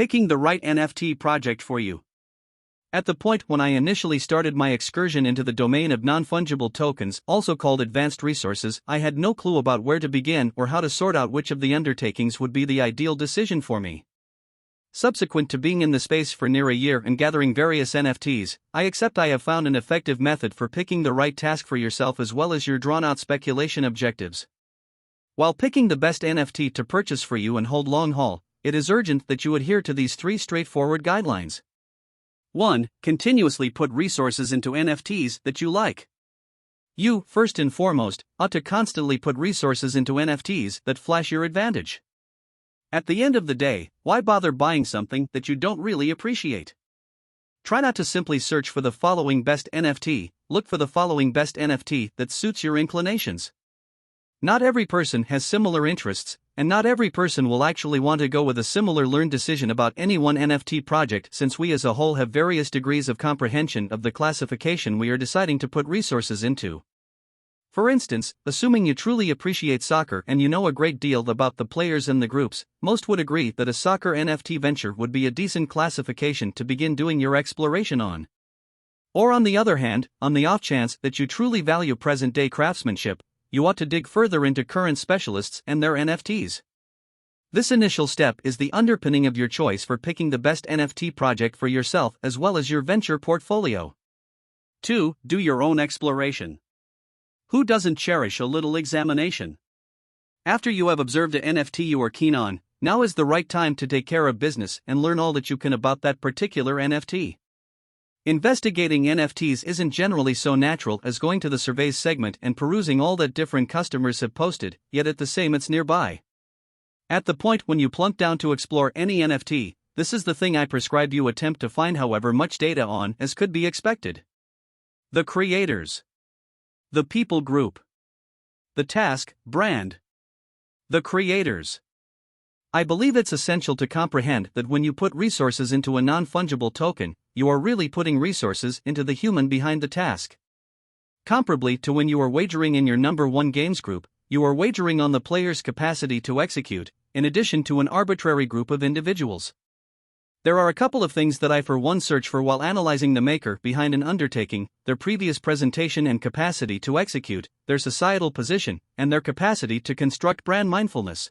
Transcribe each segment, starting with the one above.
Picking the right NFT project for you. At the point when I initially started my excursion into the domain of non-fungible tokens, also called advanced resources, I had no clue about where to begin or how to sort out which of the undertakings would be the ideal decision for me. Subsequent to being in the space for near a year and gathering various NFTs, I accept I have found an effective method for picking the right task for yourself as well as your drawn-out speculation objectives. While picking the best NFT to purchase for you and hold long haul, it is urgent that you adhere to these 3 straightforward guidelines. 1. Continuously put resources into NFTs that you like. You, first and foremost, ought to constantly put resources into NFTs that flash your advantage. At the end of the day, why bother buying something that you don't really appreciate? Try not to simply search for the following best NFT, look for the following best NFT that suits your inclinations. Not every person has similar interests, and not every person will actually want to go with a similar learned decision about any one NFT project, since we as a whole have various degrees of comprehension of the classification we are deciding to put resources into. For instance, assuming you truly appreciate soccer and you know a great deal about the players and the groups, most would agree that a soccer NFT venture would be a decent classification to begin doing your exploration on. Or on the other hand, on the off chance that you truly value present-day craftsmanship, you ought to dig further into current specialists and their NFTs. This initial step is the underpinning of your choice for picking the best NFT project for yourself as well as your venture portfolio. 2. Do your own exploration. Who doesn't cherish a little examination? After you have observed an NFT you are keen on, now is the right time to take care of business and learn all that you can about that particular NFT. Investigating NFTs isn't generally so natural as going to the surveys segment and perusing all that different customers have posted, yet at the same it's nearby. At the point when you plunk down to explore any NFT, this is the thing I prescribe you attempt to find however much data on as could be expected. The creators. The people group. The task, brand. The creators. I believe it's essential to comprehend that when you put resources into a non-fungible token, you are really putting resources into the human behind the task. Comparably to when you are wagering in your number 1 games group, you are wagering on the player's capacity to execute, in addition to an arbitrary group of individuals. There are a couple of things that I for one search for while analyzing the maker behind an undertaking: their previous presentation and capacity to execute, their societal position, and their capacity to construct brand mindfulness.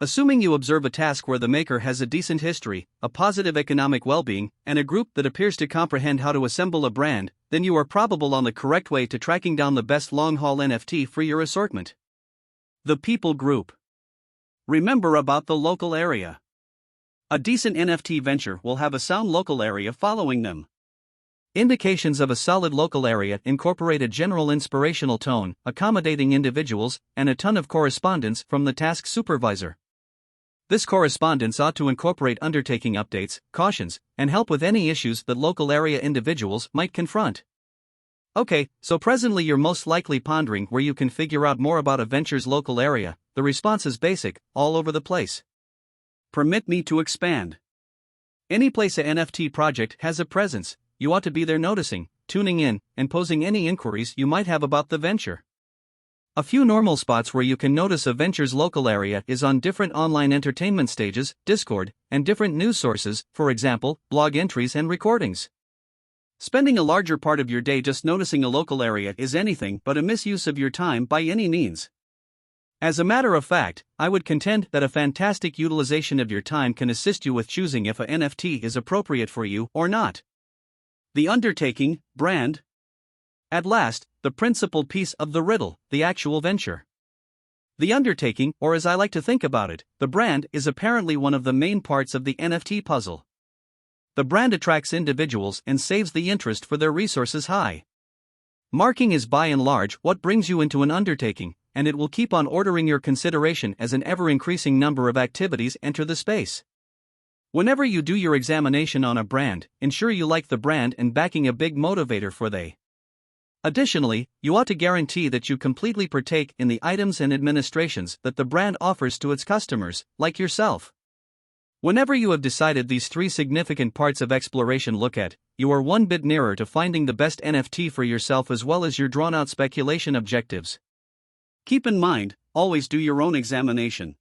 Assuming you observe a task where the maker has a decent history, a positive economic well-being, and a group that appears to comprehend how to assemble a brand, then you are probably on the correct way to tracking down the best long-haul NFT for your assortment. The people group. Remember about the local area. A decent NFT venture will have a sound local area following them. Indications of a solid local area incorporate a general inspirational tone, accommodating individuals, and a ton of correspondence from the task supervisor. This correspondence ought to incorporate undertaking updates, cautions, and help with any issues that local area individuals might confront. Okay, so presently you're most likely pondering where you can figure out more about a venture's local area. The response is basic, all over the place. Permit me to expand. Any place a NFT project has a presence, you ought to be there noticing, tuning in, and posing any inquiries you might have about the venture. A few normal spots where you can notice a venture's local area is on different online entertainment stages, Discord, and different news sources, for example, blog entries and recordings. Spending a larger part of your day just noticing a local area is anything but a misuse of your time by any means. As a matter of fact, I would contend that a fantastic utilization of your time can assist you with choosing if a NFT is appropriate for you or not. The undertaking, brand. At last, the principal piece of the riddle, the actual venture. The undertaking, or as I like to think about it, the brand, is apparently one of the main parts of the NFT puzzle. The brand attracts individuals and saves the interest for their resources high. Marking is by and large what brings you into an undertaking, and it will keep on ordering your consideration as an ever-increasing number of activities enter the space. Whenever you do your examination on a brand, ensure you like the brand and backing a big motivator for they. Additionally, you ought to guarantee that you completely partake in the items and administrations that the brand offers to its customers, like yourself. Whenever you have decided these 3 significant parts of exploration look at, you are one bit nearer to finding the best NFT for yourself as well as your drawn-out speculation objectives. Keep in mind, always do your own examination.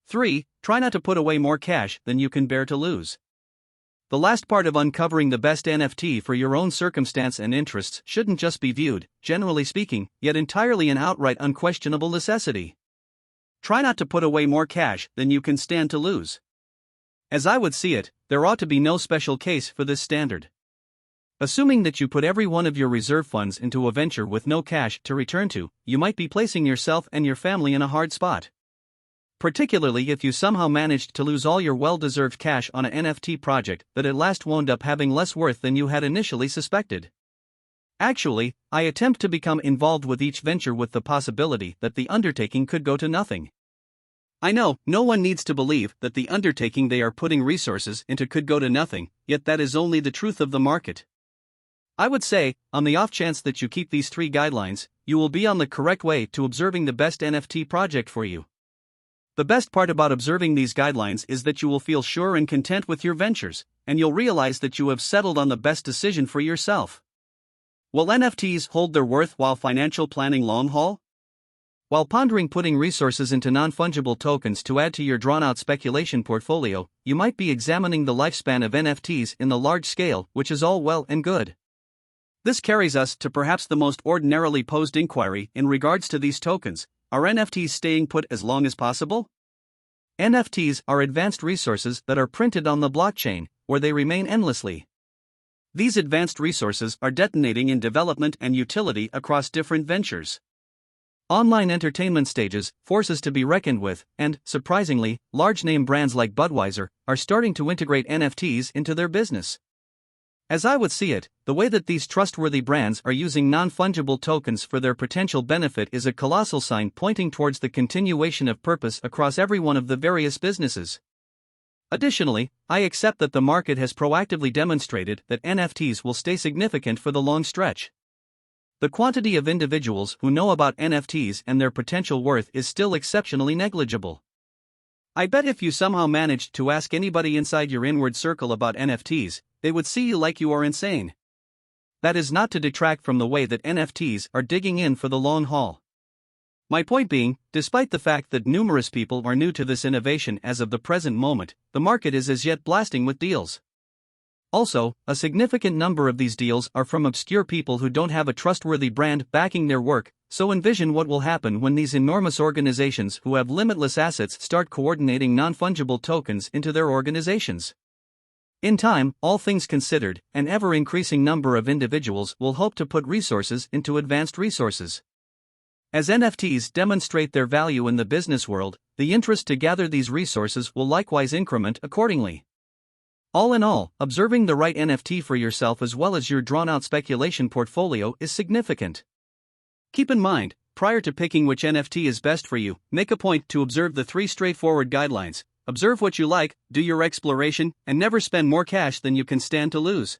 3. Try not to put away more cash than you can bear to lose. The last part of uncovering the best NFT for your own circumstance and interests shouldn't just be viewed, generally speaking, yet entirely an outright unquestionable necessity. Try not to put away more cash than you can stand to lose. As I would see it, there ought to be no special case for this standard. Assuming that you put every one of your reserve funds into a venture with no cash to return to, you might be placing yourself and your family in a hard spot. Particularly if you somehow managed to lose all your well-deserved cash on an NFT project that at last wound up having less worth than you had initially suspected. Actually, I attempt to become involved with each venture with the possibility that the undertaking could go to nothing. I know, no one needs to believe that the undertaking they are putting resources into could go to nothing, yet that is only the truth of the market. I would say, on the off chance that you keep these 3 guidelines, you will be on the correct way to observing the best NFT project for you. The best part about observing these guidelines is that you will feel sure and content with your ventures, and you'll realize that you have settled on the best decision for yourself. Will NFTs hold their worth while financial planning long haul? While pondering putting resources into non-fungible tokens to add to your drawn-out speculation portfolio, you might be examining the lifespan of NFTs in the large scale, which is all well and good. This carries us to perhaps the most ordinarily posed inquiry in regards to these tokens: are NFTs staying put as long as possible? NFTs are advanced resources that are printed on the blockchain, where they remain endlessly. These advanced resources are detonating in development and utility across different ventures. Online entertainment stages, forces to be reckoned with, and, surprisingly, large-name brands like Budweiser are starting to integrate NFTs into their business. As I would see it, the way that these trustworthy brands are using non-fungible tokens for their potential benefit is a colossal sign pointing towards the continuation of purpose across every one of the various businesses. Additionally, I accept that the market has proactively demonstrated that NFTs will stay significant for the long stretch. The quantity of individuals who know about NFTs and their potential worth is still exceptionally negligible. I bet if you somehow managed to ask anybody inside your inward circle about NFTs, they would see you like you are insane. That is not to detract from the way that NFTs are digging in for the long haul. My point being, despite the fact that numerous people are new to this innovation as of the present moment, the market is as yet blasting with deals. Also, a significant number of these deals are from obscure people who don't have a trustworthy brand backing their work, so envision what will happen when these enormous organizations who have limitless assets start coordinating non-fungible tokens into their organizations. In time, all things considered, an ever-increasing number of individuals will hope to put resources into advanced resources. As NFTs demonstrate their value in the business world, the interest to gather these resources will likewise increment accordingly. All in all, observing the right NFT for yourself as well as your drawn-out speculation portfolio is significant. Keep in mind, prior to picking which NFT is best for you, make a point to observe the 3 straightforward guidelines. Observe what you like, do your exploration, and never spend more cash than you can stand to lose.